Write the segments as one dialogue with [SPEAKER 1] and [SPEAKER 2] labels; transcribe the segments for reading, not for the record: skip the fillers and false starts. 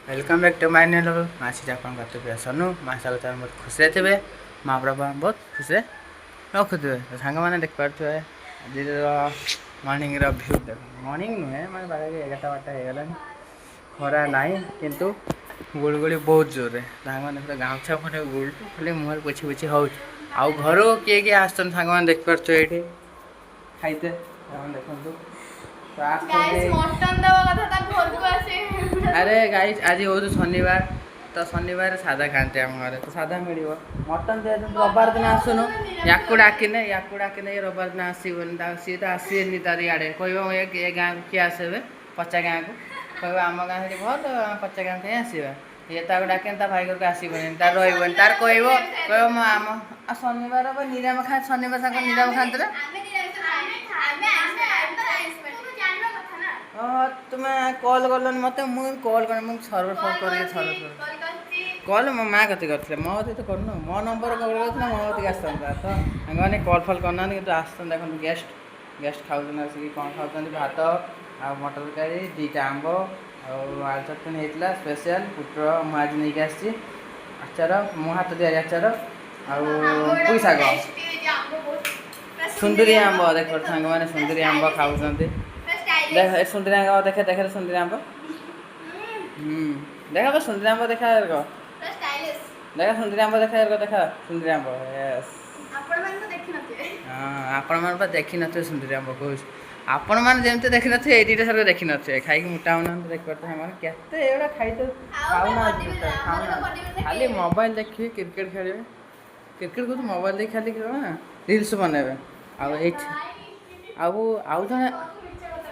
[SPEAKER 1] Welcome back to my new vlog आसी आपन करते सनु मासा को बहुत खुशी थे महाप्रभु बहुत खुशी रखुवे तो सांग मैंने देख पारे आज मॉर्निंग व्यू देख मॉर्निंग नुहे मैं बारे 11टा होगा खरा ना किंतु गुड़गुड़ी बहुत जोर मैंने गाँचा फटे गुड़ खाली मुहर पोछी पोछी हो घर किए किए आसान सांग मैंने देख पारे ये खाइते देखो अरे गाइस आज हो शनिवार तो शनिवार सादा खाते आम घर तो सादा मिल मटन रविवार दिन आसुन या डाकिने रविवार दिन आसबन सी तो आसनी तार इे कह गाँव किए आसबे पचा गाँ को कह आम गाँव भल पचा गाँव कहीं आसवा ये डाके भाई घर को आसबन तार रही तार कह आम शनिवार निराम खा शनिवार साग निराम खाते तुम्हें कॉल कलन मत मुझे कॉल कर सर्वर फल कर कॉल मो माँ कति करते मो कति तो करन मो नंबर कॉल कर मो कति आसता तो मैंने कॉल फल करना कि आसता देख गेस्ट गेस्ट खाऊँ कौन खाऊँ भात आ मटर तरकारी 2टा आंब आलू चटनी होता स्पेशल पुटर मुझे नहीं आसी आचार मो हाथ तैयारी आचार पुई शाग सुंदरी आंब देख सांग मैंने सुंदरी आंब खाऊँ देख सुंदरी आंब देखे देखे सुंदरी आंब देखा सुंदरी आंब देखा देखा सुंदरी आंब देखा देखा सुंदरी आंब यस हाँ आपण मैंने देखी थे सुंदरी आंब कह आपण मैंने जमी देखी थे ये 2टा सर देखी थे खाई मोटा होना देख पारे केते खाई तो खाऊना खाली मोबाइल देखिए क्रिकेट खेल क्रिकेट को मोबाइल देख खाली रिल्स बनइबे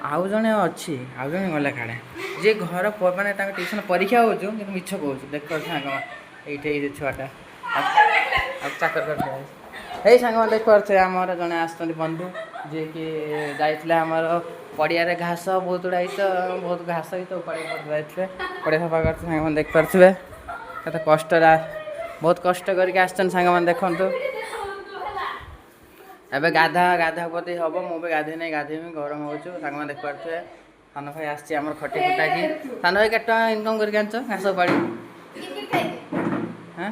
[SPEAKER 1] आउ जड़े अच्छी आउ जड़े गला काड़े जी घर मैंने ट्यूशन परीक्षा हो मिछ कह देख सांग ये छुआटा चाकर कर यही सांग देख पारे आमर जड़े आस बंधु जी कि जामर पड़िया घास बहुत गुड़ा बहुत घास ही तो उपाड़ी पड़िया सफा कर सांग देख पारे कत कष्ट बहुत कष्ट करके आसान देखु एबे गाधा गाधा पति हम मुझे गाधे नहीं गाधेमी गरम हो सांग देख पारे सान भाई आम खटे खुटा कि सान भाई केट इनकम कर घास उपाड़ी हाँ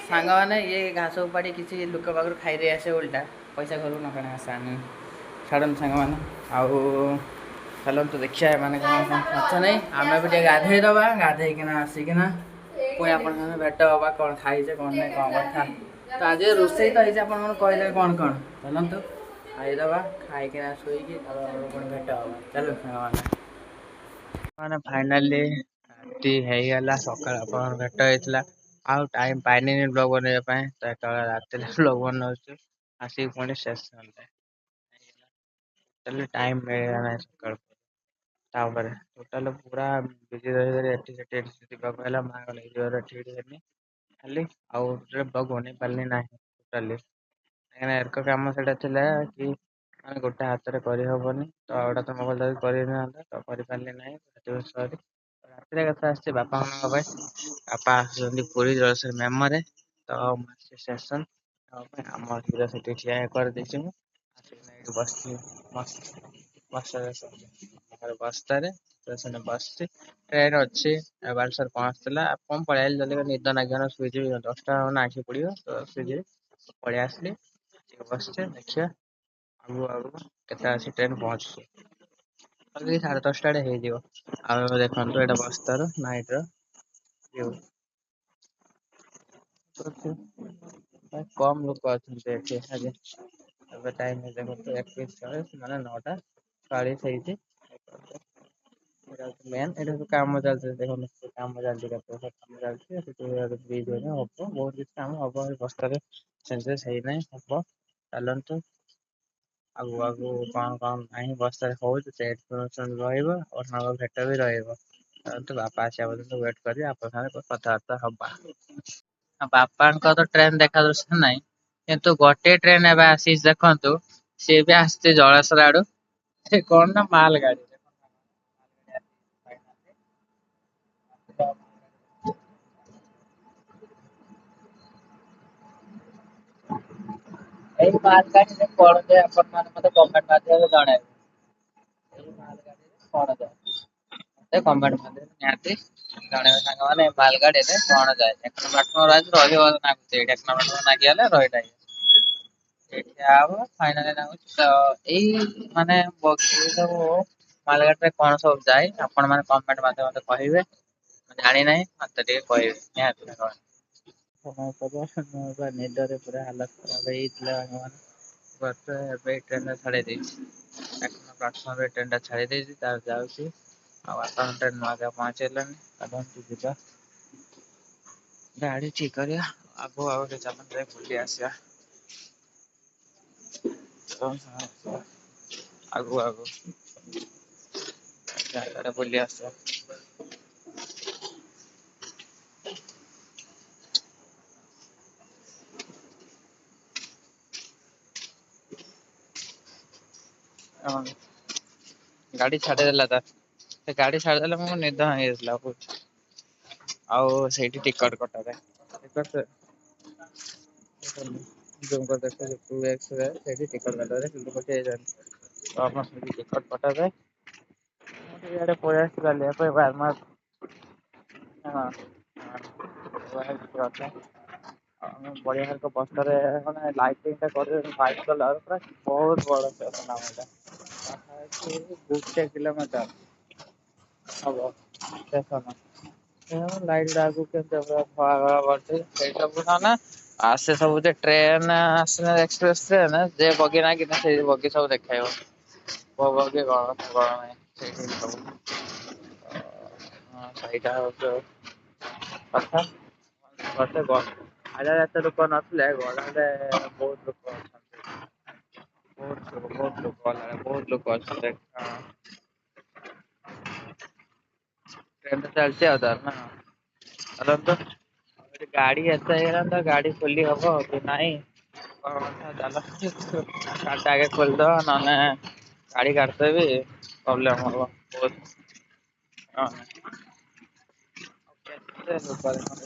[SPEAKER 1] सांग मैंने ये घास उपाड़ी किसी लोक पाखर खाई आसे उल्टा पैसा घर न कण आस छाड़ सांग मैंने आउ चलते देखिए मैंने अच्छा नहीं आम भी गाधे दबा गाधेकिना आसिकिना पुणी आप भेट हवा कौन खाइचे कौन नहीं कौन कथा तो आज रोसे तो आप कहले कौन कौन चलतु खाईदबा खाईकिना शोकी भेट हवा चलो मैंने फाइनाली राति होगला सका भेट होता आउ टाइम पाइनि ब्लॉग बनवाई तो रात ब्लॉग बनाऊँ आसिक पुणी शेष चलो टाइम मिलला ना सका टोटाल पूरा बिजी रही माँ गई खाली आउ ब्लॉग बन पारे ना टोटाली एरक कम से कि गोटे हाथ में करहबनी तो आउटा तो मोबाइल करना तो करें ना सरी रातिर कथा आस बापा मान बापा आस पूरी जलसर मेमोरे तो सेसन आम हिरो से ठिया कर बस बस्तार बस ट्रेन अच्छी बालेश्वर पहुँचला कौन पलि जल्दी निद नागिन शुईजी 10टा ना आखि पड़ो तो शुईजी पलि आसली बस देखिए आगु आगु के ट्रेन पहुँचुची 10:30 हो देखो ये बस्तार नाइट रू कम लोक अच्छा टाइम देखो 21:40 माने 9:40 मेन ये कम चलती देखो कम चलती कम चलती ब्रिज हम बहुत किसी कम हम बस्तर सेंसेस है हम चलतु आगु आगु कौन कौन ना बस्तर हो भेट भी रही बापा आसा वेट कर कथबार्ता हवा बापा तो ट्रेन देखा दृश्य ना किंतु गोटे ट्रेन एवं आसी देखु सी भी आसती जलेश्वर आड़ू कौन ना माल गाड़ी यही मालगाड़ी में कौन जाए मत कमेंट माध्यम जन मालगाड़ी कौन जाए कमेंट माध्यम निहाती ଜଣେ ସାଙ୍ଗମାନେ ମାଲଗାଡିରେ କଣ ଯାଏ ଏକ ପ୍ଲାଟଫର୍ମ ଆଜି ରହିବ ନାଗୁଛି ଏଇଠି ଏକ ପ୍ଲାଟଫର୍ମ ନାଗି ଗଲେ ରହିଲା ଏଇଠି ହବ ଫାଇନାଲି ନାଗୁଛି ତ ଏଇ ମାନେ ଏଇ ସବୁ ମାଲଗାଡିରେ କଣ ସବୁ ଯାଏ ଆପଣ ମାନେ କମେଣ୍ଟ ମାଧ୍ୟମରେ କହିବେ ମୁଁ ଜାଣି ନାହିଁ ମତେ ଟିକେ କହିବେ ନିହାତି ଭାବରେ। କଣ ଖବର ନିଦରେ ପୁରା ହାଲତ ଖରାପ ହେଇଯାଇଥିଲା ସାଙ୍ଗମାନେ ବର୍ଷେ ଏବେ ଟ୍ରେନ ଛାଡି ଦେଇଛି ପ୍ଲାଟଫର୍ମରେ ଟ୍ରେନ ଟା ଛାଡି ଦେଇଛି ତାର ଯାଉଛି ଆଉ ଆସନ୍ତା ଟ୍ରେନ ନୂଆ ପହଞ୍ଚେଇଲାଣି ଚାଲନ୍ତୁ ଯିବା ଗାଡି ଠିକ କରିବା ଆଗକୁ ଆଉ ଟିକେ ଚାଲନ୍ତୁ ଯାଇ ବୁଲି ଆସିବା। ଆଗକୁ ଆଗକୁ ଜାଗାଟା ବୁଲି ଆସିବା। ହଁ ଗାଡି ଛାଡିଦେଲା ତା ସେ ଗାଡି ଛାଡିଦେଲେ ମୋ ନିଦ ଭାଙ୍ଗି ଯାଇଥିଲା ବହୁତ ଆଉ ସେଇଠି ଟିକଟ କଟାରେ ଟିକଟ ଜୁମ କରି ଦେଖୁଛି 2x ରେ ସେଇଠି ଟିକଟ କାଟିବାରେ ତ ଆପଣ ସେଇଠି ଟିକଟ କଟାଯାଏ ମୁଁ ଟିକେ ଇଆଡେ ପଳେଇ ଆସିଛି ବୁଲିବା ପାଇଁ ହଁ ଆମେ ବଢିଆ ବସରେ ମାନେ ଲାଇଟିଂ ଟା କରିଛନ୍ତି ହ୍ୱାଇଟ କଲର ପୁରା ବହୁତ ବଡ ଷ୍ଟେସନ ଆମର ଏଇଟା ପାଖାପାଖି 1 କିଲୋମିଟର ହବ ଷ୍ଟେସନ ଲାଇଟ ଟା ଆଗକୁ କେମିତି ପୁରା ଧଳା ଧଳା କରୁଛି ସେଇ ସବୁ ନା ଆଉ ସେ ସବୁ ଟ୍ରେନ ଆସ ଏକ୍ସପ୍ରେସ ଟ୍ରେନ ଯେ ବଗି ନାଗିନେ ସେଇ ବଗି ସବୁ ଦେଖେଇବ କୋଉ ବଗି କଣ ନାହିଁ ସେଇଠି ସବୁ ହଁ ସେଇଟା ହଉଛି କଥା ଆଗରେ ଏତେ ଲୋକ ନଥିଲେ ଗଲାବେଳେ ବହୁତ ଲୋକ ଅଛନ୍ତି ବହୁତ ଲୋକ ଗଲାବେଳେ ବହୁତ ଲୋକ ଅଛନ୍ତି ହଁ ଟ୍ରେନ ତ ଚାଲିଛି ଆଉ ତାହେଲେ ନା ଚାଲନ୍ତୁ ଗାଡି ଏତେ ହେଇଗଲାଣି ତ ଗାଡି ଖୋଲି ହବ କି ନାଇଁ ଚାଲ ଗାଡିଟା ଆଗେ ଖୋଲିଦବା ନହେଲେ ଗାଡି କାଢିଦେବି ପ୍ରୋବ୍ଲେମ ହବ ବହୁତ ହଁ କେତେ ଲୋକ ଦେଖନ୍ତୁ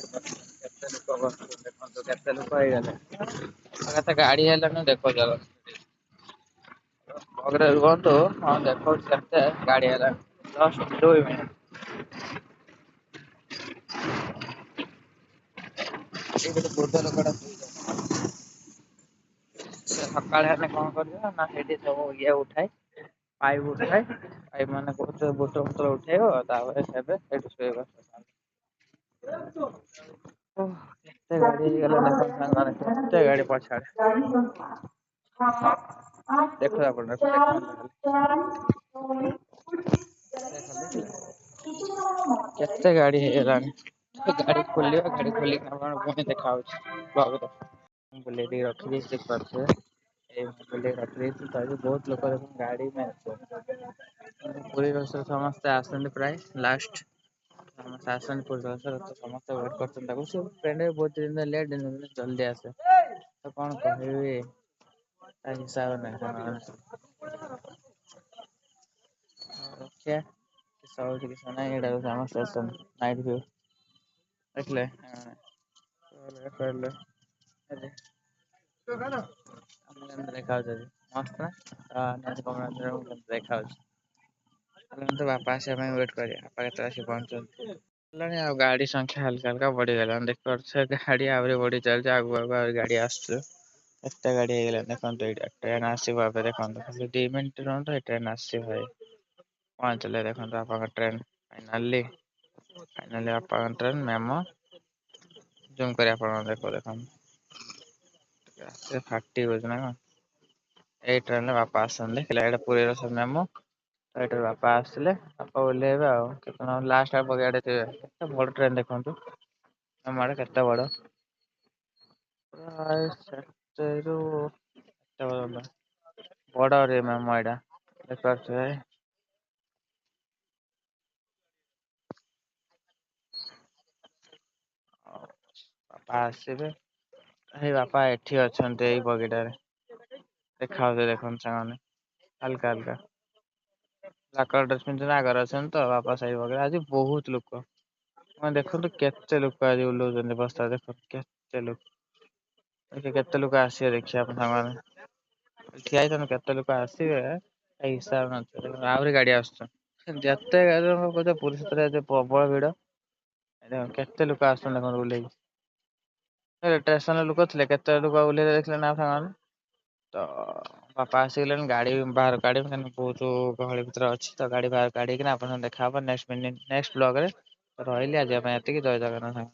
[SPEAKER 1] କେତେ ଲୋକ ବସୁଛନ୍ତି ଦେଖନ୍ତୁ କେତେ ଲୋକ ହେଇଗଲେ ଆଉ କେତେ ଗାଡି ହେଲାଣି ଦେଖୁଛ ଭଲରେ ରୁହନ୍ତୁ ହଁ ଦେଖଉଛି କେତେ ଗାଡି ହେଲାଣି ଜଷ୍ଟ 2 ମିନିଟ ଏଇ ଗୋଟେ ବୃଦ୍ଧ ଲୋକଟା ସେ ସକାଳେ ହେଲେ କଣ କରିବ ନା ସେଇଠି ସବୁ ଇଏ ଉଠାଏ ପାଇପ୍ ଉଠାଏ ପାଇପ୍ ମାନେ ବୋତଲ ଫୋତଳ ଉଠେଇବ ତାପରେ ଏବେ ସେଇଠି ଶୋଇବ କେତେ ଗାଡି ହେଇଗଲା ସାଙ୍ଗମାନେ କେତେ ଗାଡି ପଛଆଡେ ଦେଖ ଆପଣ କେତେ ଗାଡି ହେଇଗଲାଣି ଗାଡି ଖୋଲିବା ଗାଡି ଖୋଲିକି ଆପଣ ପୁଣି ଦେଖା ହଉଛି ବୁଲେଇ ଦେଇ ରଖିଦେଇଛି ଦେଖିପାରୁଥିବେ ଏଇ ବୁଲେଇ ରଖିଦେଇଛି ତା ବହୁତ ଲୋକ ଦେଖୁନ ଗାଡି ନାହିଁ ପୁରୀ ବସରେ ସମସ୍ତେ ଆସନ୍ତି ପ୍ରାୟ ଲାଷ୍ଟ ସମସ୍ତେ ଆସନ୍ତି ପୁରୀ ବସରେ ତ ସମସ୍ତେ ୱେଟ କରିଛନ୍ତି ତାକୁ ସେ ଟ୍ରେନରେ ବହୁତ ଦିନ ଲେଟ୍ ଜଲଦି ଆସେ ତ କଣ କହିବି ତା ହିସାବ ନାହିଁ ରକ୍ଷା କିଛି ନାହିଁ ଏଇଟା ହଉଛି ଆମ ଷ୍ଟେସନ ନାଇଟ ଭିଉ ଦେଖିଲେ ଦେଖାଯାଉଛି ମସ୍ତ ନା ଦେଖାଯାଉଛି ଚାଲନ୍ତୁ ବାପା ଆସିବା ପାଇଁ ୱେଟ୍ କରିବା ବାପା କେତେବେଳେ ଆସି ପହଞ୍ଚୁଛନ୍ତି ହେଲାଣି ଆଉ ଗାଡି ସଂଖ୍ୟା ହାଲକା ହାଲକା ବଢିଗଲାଣି ଦେଖିପାରୁଥିବେ ଗାଡି ଆହୁରି ବଢି ଚାଲିଛି ଆଗକୁ ଆହୁରି ଗାଡି ଆସୁଛି ଏତେ ଗାଡି ହେଇଗଲାଣି ଦେଖନ୍ତୁ ଏଇଟା ଟ୍ରେନ ଆସିବ ଏବେ ଦେଖନ୍ତୁ ଖାଲି 2 ମିନିଟ ରୁହନ୍ତୁ ଏଇ ଟ୍ରେନ ଆସିବ ଭାଇ ପହଞ୍ଚିଲେ ଦେଖନ୍ତୁ ଆପଣଙ୍କ ଟ୍ରେନ ଫାଇନାଲି ଆପଣଙ୍କ ଟ୍ରେନ ମେମୋ ଜୁମ କରି ଆପଣଙ୍କ ଦେଖନ୍ତୁ ରାତିରେ ଫାଟିବ ନା କଣ ଏଇ ଟ୍ରେନରେ ବାପା ଆସନ୍ତି ଦେଖିଲେ ଏଇଟା ପୁରୀର ସବୁ ମେମୋ ଏଇଠୁ ବାପା ଆସିଲେ ବାପା ଓହ୍ଲେଇବେ ଆଉ କେତେ ସମୟ ଲାଷ୍ଟ ବଗିଆଡେ ଥିବେ କେତେ ବଡ ଟ୍ରେନ ଦେଖନ୍ତୁ ଆମ ଆଡେ କେତେ ବଡ ପ୍ରାୟ ସେଠରୁ ଏତେ ପର୍ଯ୍ୟନ୍ତ ବଡରେ ମେମୋ ଏଇଟା ଦେଖିପାରୁଥିବେ ବାପା ଆସିବେ ଏଇ ବାପା ଏଠି ଅଛନ୍ତି ଏଇ ବଗିଟାରେ ଦେଖାଯାଉଛି ଦେଖନ୍ତୁ ସାଙ୍ଗମାନେ ହାଲକା ହାଲକା ବ୍ଲାକ କଲର ଡ୍ରେସ ପିନ୍ଧିଛନ୍ତି ଆଗରେ ଅଛନ୍ତି ତ ବାପା ସେଇ ବଗିରେ ଆଜି ବହୁତ ଲୋକ ମାନେ ଦେଖନ୍ତୁ କେତେ ଲୋକ ଆଜି ଓହ୍ଲଉଛନ୍ତି ବସ୍ତା ଦେଖନ୍ତୁ କେତେ ଲୋକ କେତେ ଲୋକ ଆସିବେ ଦେଖିବା ଆପଣ ସାଙ୍ଗମାନେ ଠିଆ ହେଇଛନ୍ତି କେତେ ଲୋକ ଆସିବେ ହିସାବ ନଥିବ ଆହୁରି ଗାଡି ଆସୁଛନ୍ତି ଯେତେ ଗାଡି ପୁରୀ ଭିତରେ ପ୍ରବଳ ଭିଡ କେତେ ଲୋକ ଆସୁଛନ୍ତି ଦେଖନ୍ତୁ ଓହ୍ଲେଇକି। ଷ୍ଟେସନରେ ଲୋକ ଥିଲେ, କେତେ ଲୋକ ଓହ୍ଲେଇଲେ ଦେଖିଲେ ନା ସାଙ୍ଗମାନେ। ତ ବାପା ଆସିଗଲେଣି, ଗାଡ଼ି ବାହାର କାଢ଼ିବେ କାହିଁକି ବହୁତ ଗହଳି ଭିତରେ ଅଛି। ତ ଗାଡ଼ି ବାହାର କାଢ଼ିକିନା ଆପଣଙ୍କ ଦେଖା ହବ ନେକ୍ସଟ ବ୍ଲଗରେ। ରହିଲି ଆଜି ପାଇଁ ଏତିକି, ଜୟ ଜଗନ୍ନାଥ।